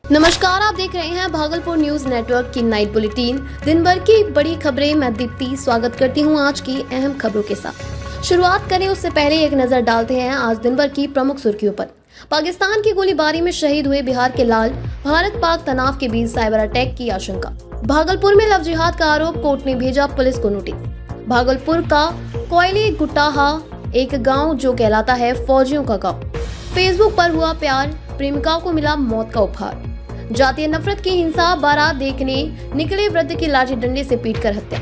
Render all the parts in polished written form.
नमस्कार, आप देख रहे हैं भागलपुर न्यूज नेटवर्क की नाइट बुलेटिन। दिन भर की बड़ी खबरें, मैं दीप्ति स्वागत करती हूं आज की अहम खबरों के साथ। शुरुआत करें उससे पहले एक नजर डालते हैं आज दिन भर की प्रमुख सुर्खियों पर। पाकिस्तान की गोलीबारी में शहीद हुए बिहार के लाल, भारत पाक तनाव के बीच साइबर अटैक की आशंका। भागलपुर में लव जिहाद का आरोप, कोर्ट ने भेजा पुलिस को नोटिस। भागलपुर का कोयली गुटाहा एक गाँव जो कहलाता है फौजियों का गाँव। फेसबुक पर हुआ प्यार, प्रेमिका को मिला मौत का उपहार। जातीय नफरत की हिंसा, बारात देखने निकले वृद्ध की लाठी डंडे से पीटकर हत्या।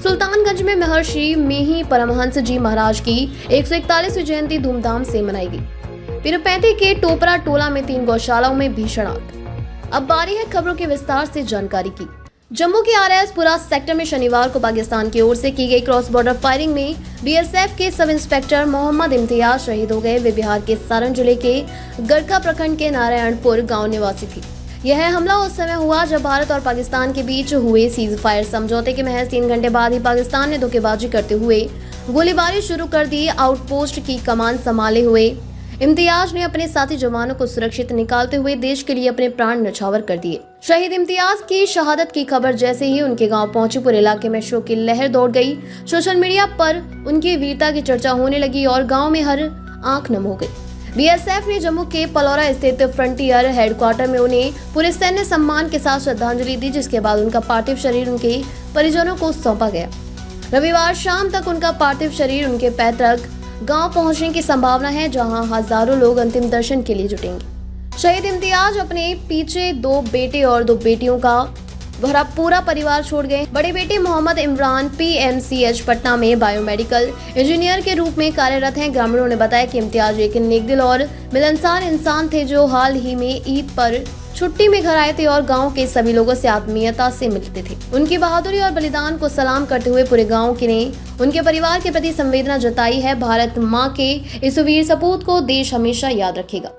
सुल्तानगंज में महर्षि मेही परमहंस जी महाराज की 141वीं जयंती धूमधाम से मनाई गई। पीरपैंती के टोपरा टोला में 3 गौशालाओं में भीषण आग। अब बारी है खबरों के विस्तार से जानकारी की। जम्मू के RS-पुरा सेक्टर में शनिवार को पाकिस्तान की ओर से की गई क्रॉस बॉर्डर फायरिंग में BSF के सब इंस्पेक्टर मोहम्मद इम्तियाज शहीद हो गए। वे बिहार के सारण जिले के गरखा प्रखंड के नारायणपुर गांव निवासी थी। यह हमला उस समय हुआ जब भारत और पाकिस्तान के बीच हुए सीज फायर समझौते के महज 3 घंटे बाद ही पाकिस्तान ने धोखेबाजी करते हुए गोलीबारी शुरू कर दी। आउटपोस्ट की कमान संभाले हुए इम्तियाज ने अपने साथी जवानों को सुरक्षित निकालते हुए देश के लिए अपने प्राण न्यौछावर कर दिए। शहीद इम्तियाज की शहादत की खबर जैसे ही उनके गांव पहुंची, पूरे इलाके में शोक की लहर दौड़ गई। सोशल मीडिया पर उनकी वीरता की चर्चा होने लगी और गांव में हर आंख नम हो गई। BSF ने जम्मू के पलौरा स्थित फ्रंटियर हेडक्वार्टर में उन्हें पूरे सैन्य सम्मान के साथ श्रद्धांजलि दी, जिसके बाद उनका पार्थिव शरीर उनके परिजनों को सौंपा गया। रविवार शाम तक उनका पार्थिव शरीर उनके पैतृक गांव पहुंचने की संभावना है, जहां हजारों लोग अंतिम दर्शन के लिए जुटेंगे। शहीद इम्तियाज अपने पीछे 2 बेटे और 2 बेटियों का पूरा परिवार छोड़ गए। बड़े बेटे मोहम्मद इमरान PMCH पटना में बायोमेडिकल इंजीनियर के रूप में कार्यरत हैं। ग्रामीणों ने बताया कि इम्तियाज एक नेकदिल और मिलनसार इंसान थे, जो हाल ही में ईद पर छुट्टी में घर आए थे और गांव के सभी लोगों से आत्मीयता से मिलते थे। उनकी बहादुरी और बलिदान को सलाम करते हुए पूरे गांव के ने उनके परिवार के प्रति संवेदना जताई है। भारत माँ के इस वीर सपूत को देश हमेशा याद रखेगा।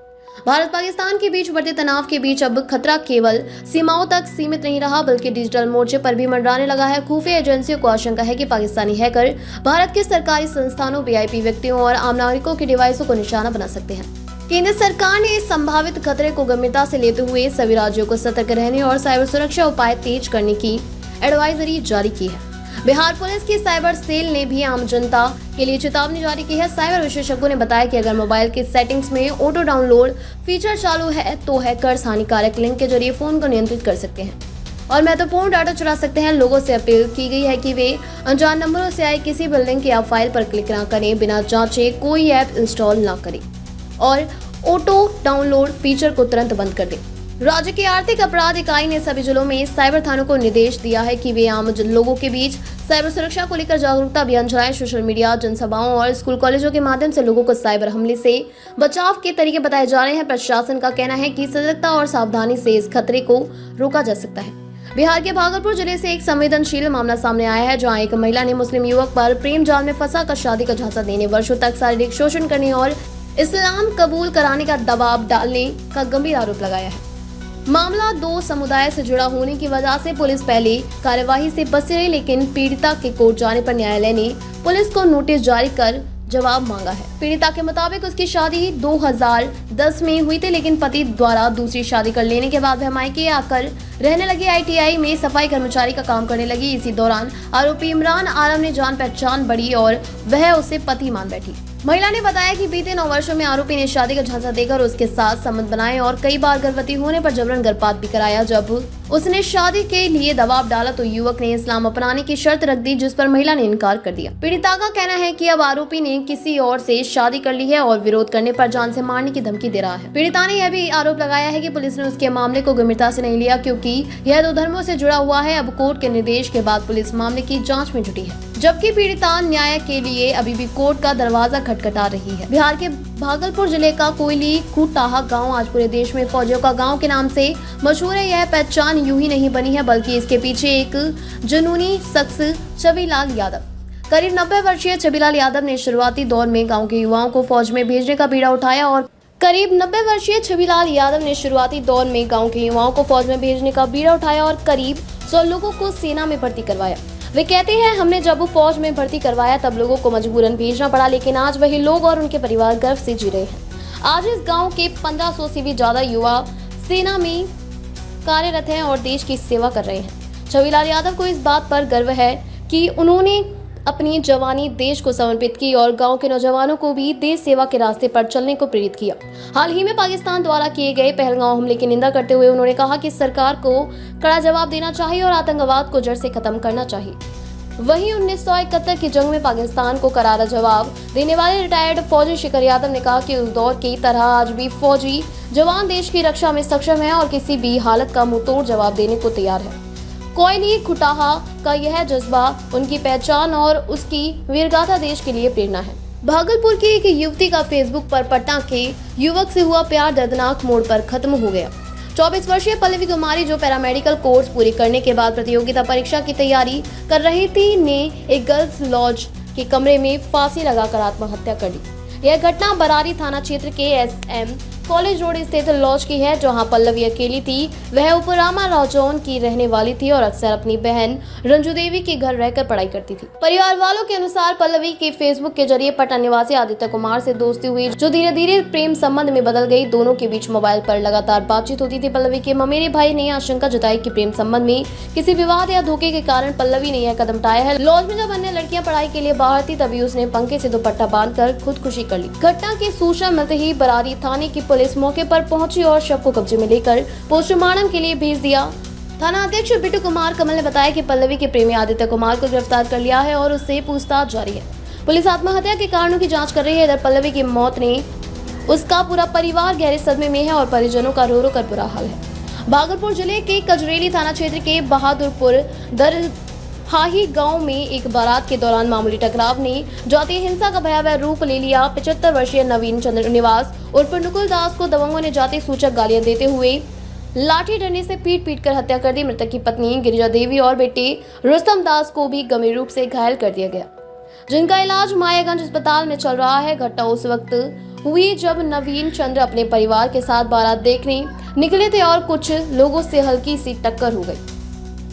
भारत पाकिस्तान के बीच बढ़ते तनाव के बीच अब खतरा केवल सीमाओं तक सीमित नहीं रहा, बल्कि डिजिटल मोर्चे पर भी मंडराने लगा है। खुफिया एजेंसियों को आशंका है कि पाकिस्तानी हैकर भारत के सरकारी संस्थानों, VIP व्यक्तियों और आम नागरिकों के डिवाइसों को निशाना बना सकते हैं। केंद्र सरकार ने इस संभावित खतरे को गंभीरता से लेते हुए सभी राज्यों को सतर्क रहने और साइबर सुरक्षा उपाय तेज करने की एडवाइजरी जारी की है। बिहार पुलिस की साइबर सेल ने भी आम जनता के लिए चेतावनी जारी की है। साइबर विशेषज्ञों ने बताया कि अगर मोबाइल के सेटिंग्स में ऑटो डाउनलोड फीचर चालू है तो हैकर्स हानिकारक लिंक के जरिए फोन को नियंत्रित कर सकते हैं और महत्वपूर्ण डाटा चुरा सकते हैं। लोगों से अपील की गई है कि वे अनजान नंबरों से आए किसी भी लिंक या फाइल पर क्लिक न करें, बिना जांचे कोई ऐप इंस्टॉल न करें और ऑटो डाउनलोड फीचर को तुरंत बंद कर दें। राज्य की आर्थिक अपराध इकाई ने सभी जिलों में साइबर थानों को निर्देश दिया है कि वे आम लोगों के बीच साइबर सुरक्षा को लेकर जागरूकता अभियान चलाएं। सोशल मीडिया, जनसभाओं और स्कूल कॉलेजों के माध्यम से लोगों को साइबर हमले से बचाव के तरीके बताए जा रहे हैं। प्रशासन का कहना है कि सतर्कता और सावधानी से इस खतरे को रोका जा सकता है। बिहार के भागलपुर जिले से एक संवेदनशील मामला सामने आया है, जहां एक महिला ने मुस्लिम युवक पर प्रेम जाल में फंसा कर शादी का झांसा देने, वर्षों तक शारीरिक शोषण करने और इस्लाम कबूल कराने का दबाव डालने का गंभीर आरोप लगाया है। मामला 2 समुदाय से जुड़ा होने की वजह से पुलिस पहले कार्यवाही से बची रही, लेकिन पीड़िता के कोर्ट जाने पर न्यायालय ने पुलिस को नोटिस जारी कर जवाब मांगा है। पीड़िता के मुताबिक उसकी शादी 2010 में हुई थी, लेकिन पति द्वारा दूसरी शादी कर लेने के बाद वह मायके आकर रहने लगी। ITI में सफाई कर्मचारी का काम करने लगी। इसी दौरान आरोपी इमरान आलम ने जान पहचान बढ़ी और वह उसे पति मान बैठी। महिला ने बताया कि बीते 9 वर्षों में आरोपी ने शादी का झांसा देकर उसके साथ संबंध बनाए और कई बार गर्भवती होने पर जबरन गर्भपात भी कराया। जब उसने शादी के लिए दबाव डाला तो युवक ने इस्लाम अपनाने की शर्त रख दी, जिस पर महिला ने इनकार कर दिया। पीड़िता का कहना है कि अब आरोपी ने किसी और से शादी कर ली है और विरोध करने पर जान से मारने की धमकी दे रहा है। पीड़िता ने यह भी आरोप लगाया है कि पुलिस ने उसके मामले को गंभीरता से नहीं लिया, क्योंकि यह 2 धर्मों से जुड़ा हुआ है। अब कोर्ट के निर्देश के बाद पुलिस मामले की जाँच में जुटी है, जबकि पीड़िता न्याय के लिए अभी भी कोर्ट का दरवाजा खटखटा रही है। बिहार के भागलपुर जिले का कोयली गुटाहा गांव आज पूरे देश में फौजियों का गांव के नाम से मशहूर है। यह पहचान यूं ही नहीं बनी है, बल्कि इसके पीछे एक जुनूनी शख्स छविलाल यादव, करीब 90 वर्षीय छविलाल यादव ने शुरुआती दौर में गांव के युवाओं को फौज में भेजने का बीड़ा उठाया और करीब 100 लोगों को सेना में भर्ती करवाया। वे कहते हैं, हमने जब फौज में भर्ती करवाया तब लोगों को मजबूरन भेजना पड़ा, लेकिन आज वही लोग और उनके परिवार गर्व से जी रहे हैं। आज इस गांव के 1500 से भी ज्यादा युवा सेना में कार्यरत हैं और देश की सेवा कर रहे हैं। छविलाल यादव को इस बात पर गर्व है कि उन्होंने अपनी जवानी देश को समर्पित की और गांव के नौजवानों को भी देश सेवा के रास्ते पर चलने को प्रेरित किया। हाल ही में पाकिस्तान द्वारा किए गए पहलगांव हमले की निंदा करते हुए उन्होंने कहा कि सरकार को कड़ा जवाब देना चाहिए और आतंकवाद को जड़ से खत्म करना चाहिए। वहीं 1971 की जंग में पाकिस्तान को करारा जवाब देने वाले रिटायर्ड फौजी शिखर यादव ने कहा कि उस दौर की तरह आज भी फौजी जवान देश की रक्षा में सक्षम है और किसी भी हालत का मुंहतोड़ जवाब देने को तैयार है। कोयली खुटाहा का यह जज्बा उनकी पहचान और उसकी वीरगाथा देश के लिए प्रेरणा है। भागलपुर की एक युवती का फेसबुक पर पटना के युवक से हुआ प्यार दर्दनाक मोड़ पर खत्म हो गया। 24 वर्षीय पल्लवी कुमारी जो पैरामेडिकल कोर्स पूरी करने के बाद प्रतियोगिता परीक्षा की तैयारी कर रही थी ने एक गर्ल्स लॉज के कमरे में फांसी लगाकर आत्महत्या कर ली। यह घटना बरारी थाना क्षेत्र के SM कॉलेज रोड स्थित लॉज की है, जहां पल्लवी अकेली थी। वह उपरामा राजौन की रहने वाली थी और अक्सर अपनी बहन रंजू देवी के घर रहकर पढ़ाई करती थी। परिवार वालों के अनुसार पल्लवी के फेसबुक के जरिए पटना निवासी आदित्य कुमार से दोस्ती हुई, जो धीरे धीरे प्रेम संबंध में बदल गई। दोनों के बीच मोबाइल पर लगातार बातचीत होती थी। पल्लवी के ममेरे भाई ने आशंका जताई कि प्रेम संबंध में किसी विवाद या धोखे के कारण पल्लवी ने यह कदम उठाया है। लॉज में जब अन्य लड़कियां पढ़ाई के लिए बाहर थी, तभी उसने पंखे से दुपट्टा बांधकर खुदकुशी कर ली। घटना की सूचना मिलते ही बरारी थाने की पुलिस मौके पर पहुंची और शव को कब्जे में लेकर पोस्टमार्टम के लिए भेज दिया। थाना अध्यक्ष बिट्टू कुमार कमल ने बताया कि पल्लवी के प्रेमी आदित्य कुमार को गिरफ्तार कर लिया है और उससे पूछताछ जारी है। पुलिस आत्महत्या के कारणों की जांच कर रही है। इधर पल्लवी की मौत ने उसका पूरा परिवार गहरे सदमे में है और परिजनों का रो रो कर बुरा हाल है। भागलपुर जिले के कजरेली थाना क्षेत्र के बहादुरपुर हाही गांव में एक बारात के दौरान मामूली टकराव ने जातीय हिंसा का भयावह रूप ले लिया। 75 वर्षीय नवीन चंद्र निवास उर्फ नुकुल दास को दबंगों ने जाति सूचक गालियां देते हुए लाठी डंडे से पीट कर हत्या कर दी। मृतक की पत्नी गिरिजा देवी और बेटे रुस्तम दास को भी गंभीर रूप से घायल कर दिया गया, जिनका इलाज मायागंज अस्पताल में चल रहा है। घटना उस वक्त हुई जब नवीन चंद्र अपने परिवार के साथ बारात देखने निकले थे और कुछ लोगों से हल्की सी टक्कर हो गई।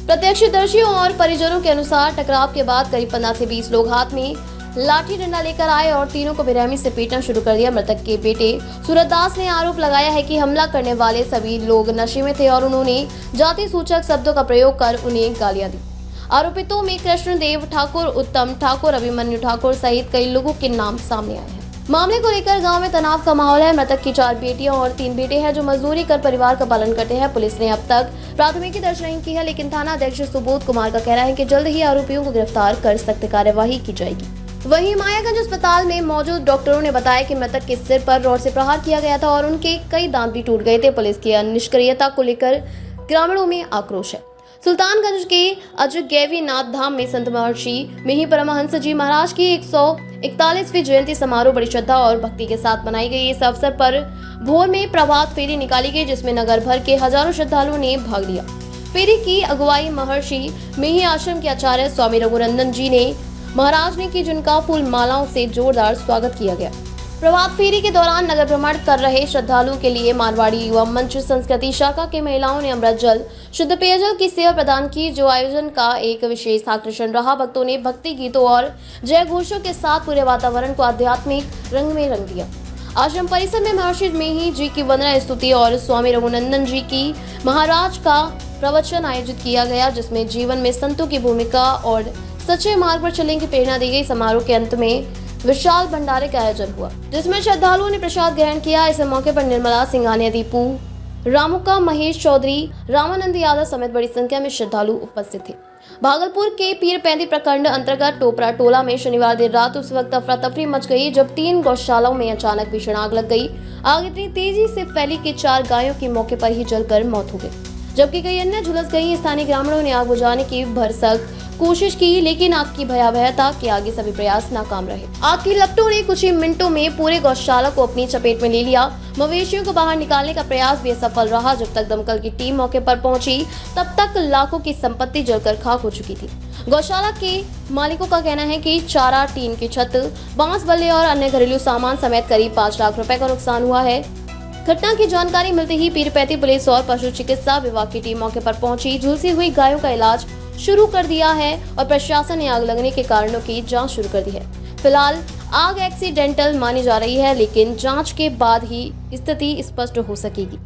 प्रत्यक्षदर्शियों और परिजनों के अनुसार टकराव के बाद करीब 15 से 20 लोग हाथ में लाठी डंडा लेकर आए और तीनों को बेरहमी से पीटना शुरू कर दिया। मृतक के बेटे सूरज दास ने आरोप लगाया है कि हमला करने वाले सभी लोग नशे में थे और उन्होंने जाति सूचक शब्दों का प्रयोग कर उन्हें गालियां दी। आरोपितों में कृष्णदेव ठाकुर, उत्तम ठाकुर, अभिमन्यु ठाकुर सहित कई लोगों के नाम सामने आए हैं। मामले को लेकर गांव में तनाव का माहौल है। मृतक की 4 बेटियां और 3 बेटे हैं जो मजदूरी कर परिवार का पालन करते हैं। पुलिस ने अब तक प्राथमिकी दर्ज नहीं की है, लेकिन थाना अध्यक्ष सुबोध कुमार का कहना है कि जल्द ही आरोपियों को गिरफ्तार कर सख्त कार्यवाही की जाएगी। वहीं मायागंज अस्पताल में मौजूद डॉक्टरों ने बताया कि मृतक के सिर पर रॉड से प्रहार किया गया था और उनके कई दांत भी टूट गए थे। पुलिस की निष्क्रियता को लेकर ग्रामीणों में आक्रोश है। सुल्तानगंज के अजगैवी नाथ धाम में संत महर्षि मिहि परमहंस जी महाराज की 141वीं जयंती समारोह बड़ी श्रद्धा और भक्ति के साथ मनाई गई। इस अवसर पर भोर में प्रभात फेरी निकाली गई, जिसमें नगर भर के हजारों श्रद्धालुओं ने भाग लिया। फेरी की अगुवाई महर्षि मिहि आश्रम के आचार्य स्वामी रघुनंदन जी ने महाराज ने की, जिनका फूल मालाओं से जोरदार स्वागत किया गया। प्रभात फेरी के दौरान नगर भ्रमण कर रहे श्रद्धालुओं के लिए मारवाड़ी युवा मंच संस्कृति शाखा के महिलाओं ने अमृत जल, शुद्ध पेयजल की सेवा प्रदान की, जो आयोजन का एक विशेष आकर्षण रहा। भक्तों ने भक्ति गीतों और जय घोषों के साथ पूरे वातावरण को आध्यात्मिक रंग में रंग दिया। आश्रम परिसर में महर्षि मिहि जी की वंदना स्तुति और स्वामी रघुनंदन जी की महाराज का प्रवचन आयोजित किया गया, जिसमें जीवन में संतों की भूमिका और सच्चे मार्ग पर चलने की प्रेरणा दी गई। समारोह के अंत में विशाल भंडारे का आयोजन हुआ, जिसमें श्रद्धालुओं ने प्रसाद ग्रहण किया। इस मौके पर निर्मला सिंघानिया, दीपू रामुका, महेश चौधरी, रामानंद यादव समेत बड़ी संख्या में श्रद्धालु उपस्थित थे। भागलपुर के पीरपैंती प्रखंड अंतर्गत टोपरा टोला में शनिवार देर रात उस वक्त अफरा तफरी मच गई जब 3 गौशालाओं में अचानक भीषण आग लग गई। आग इतनी तेजी से फैली कि 4 गायों की मौके पर ही जलकर मौत हो गई, जबकि कई अन्य झुलस गई। स्थानीय ग्रामीणों ने आग बुझाने की भरसक कोशिश की, लेकिन आग की भयावहता के आगे सभी प्रयास नाकाम रहे। आग की लपटों ने कुछ ही मिनटों में पूरे गौशाला को अपनी चपेट में ले लिया। मवेशियों को बाहर निकालने का प्रयास भी असफल रहा। जब तक दमकल की टीम मौके पर पहुंची, तब तक लाखों की संपत्ति जलकर खाक हो चुकी थी। गौशाला के मालिकों का कहना है कि चारा, टीन की छत, बांस बल्ले और अन्य घरेलू सामान समेत करीब 5 लाख रुपए का नुकसान हुआ है। घटना की जानकारी मिलते ही पीरपैंती पुलिस और पशु चिकित्सा विभाग की टीम मौके पर पहुंची, झुलसी हुई गायों का इलाज शुरू कर दिया है और प्रशासन ने आग लगने के कारणों की जांच शुरू कर दी है। फिलहाल आग एक्सीडेंटल मानी जा रही है, लेकिन जांच के बाद ही स्थिति स्पष्ट हो सकेगी।